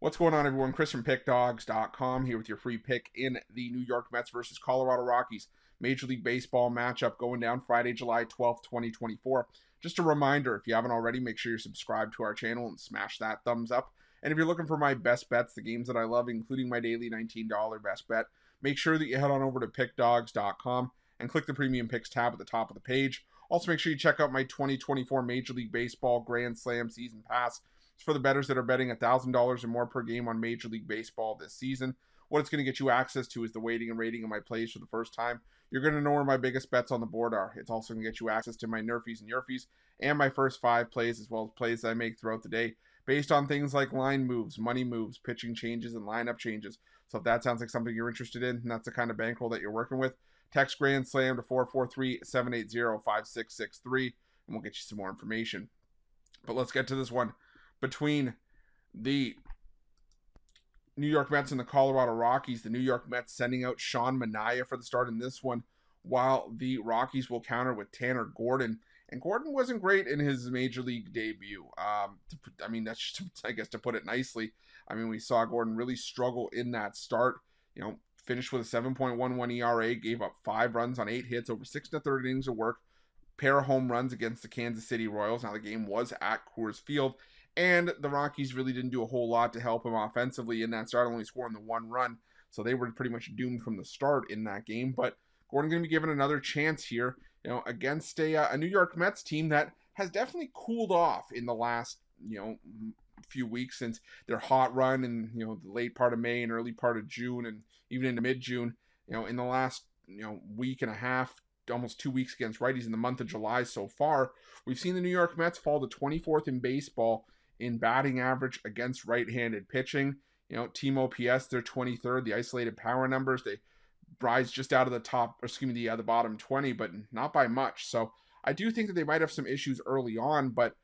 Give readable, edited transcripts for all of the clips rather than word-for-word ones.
What's going on, everyone? Chris from Pickdawgz.com here with your free pick in the New York Mets versus Colorado Rockies Major League Baseball matchup going down Friday, July 12th, 2024. Just a reminder, if you haven't already, make sure you're subscribed to our channel and smash that thumbs up. And if you're looking for my best bets, the games that I love, including my daily $19 best bet, make sure that you head on over to Pickdawgz.com and click the Premium Picks tab at the top of the page. Also, make sure you check out my 2024 Major League Baseball Grand Slam Season Pass. It's for the bettors that are betting $1,000 or more per game on Major League Baseball this season. What it's going to get you access to is the weighting and rating of my plays for the first time. You're going to know where my biggest bets on the board are. It's also going to get you access to my nerfies and yerfies and my first 5 plays, as well as plays that I make throughout the day based on things like line moves, money moves, pitching changes, and lineup changes. So if that sounds like something you're interested in, and that's the kind of bankroll that you're working with, text Grand Slam to 443-780-5663, and we'll get you some more information. But let's get to this one between the New York Mets and the Colorado Rockies. The New York Mets sending out Sean Manaea for the start in this one, while the Rockies will counter with Tanner Gordon. And Gordon wasn't great in his Major League debut. That's just, I guess, to put it nicely. I mean, we saw Gordon really struggle in that start. Finished with a 7.11 ERA, gave up 5 runs on 8 hits over 6 1/3 innings of work, pair of home runs against the Kansas City Royals. Now, the game was at Coors Field, and the Rockies really didn't do a whole lot to help him offensively in that start, only scoring the 1 run. So they were pretty much doomed from the start in that game. But Gordon going to be given another chance here, against a New York Mets team that has definitely cooled off in the last, few weeks since their hot run in, the late part of May and early part of June and even into mid-June. In the last, week and a half, almost 2 weeks against righties in the month of July so far, we've seen the New York Mets fall to 24th in baseball in batting average against right-handed pitching. Team OPS, they're 23rd. The isolated power numbers, they rise just out of the bottom 20, but not by much. So I do think that they might have some issues early on, but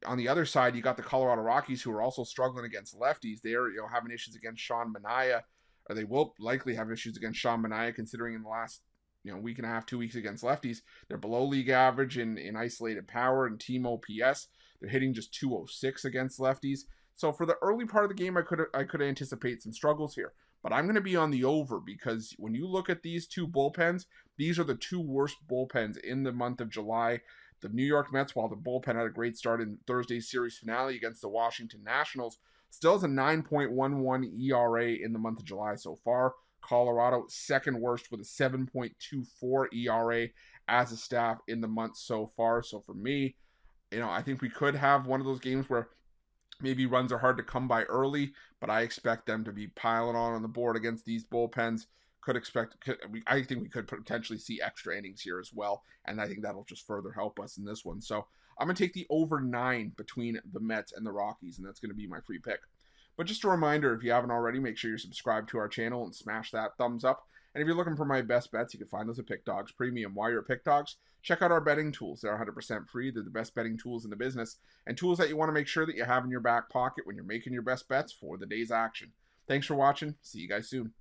on the other side, you got the Colorado Rockies, who are also struggling against lefties. They're having issues against Sean Manaea, or they will likely have issues against Sean Manaea, considering in the last week and a half, 2 weeks against lefties, they're below league average in isolated power and team OPS. They're hitting just 206 against lefties. So for the early part of the game, I could anticipate some struggles here. But I'm going to be on the over, because when you look at these two bullpens, these are the 2 worst bullpens in the month of July. The New York Mets, while the bullpen had a great start in Thursday's series finale against the Washington Nationals, still has a 9.11 ERA in the month of July so far. Colorado, second worst with a 7.24 ERA as a staff in the month so far. So for me, I think we could have one of those games where maybe runs are hard to come by early, but I expect them to be piling on the board against these bullpens. I think we could potentially see extra innings here as well, and I think that'll just further help us in this one. So I'm going to take the over 9 between the Mets and the Rockies, and that's going to be my free pick. But just a reminder, if you haven't already, make sure you're subscribed to our channel and smash that thumbs up. And if you're looking for my best bets, you can find those at Pick Dawgz Premium. While you're at Pick Dawgz, check out our betting tools. They're 100% free. They're the best betting tools in the business, and tools that you want to make sure that you have in your back pocket when you're making your best bets for the day's action. Thanks for watching. See you guys soon.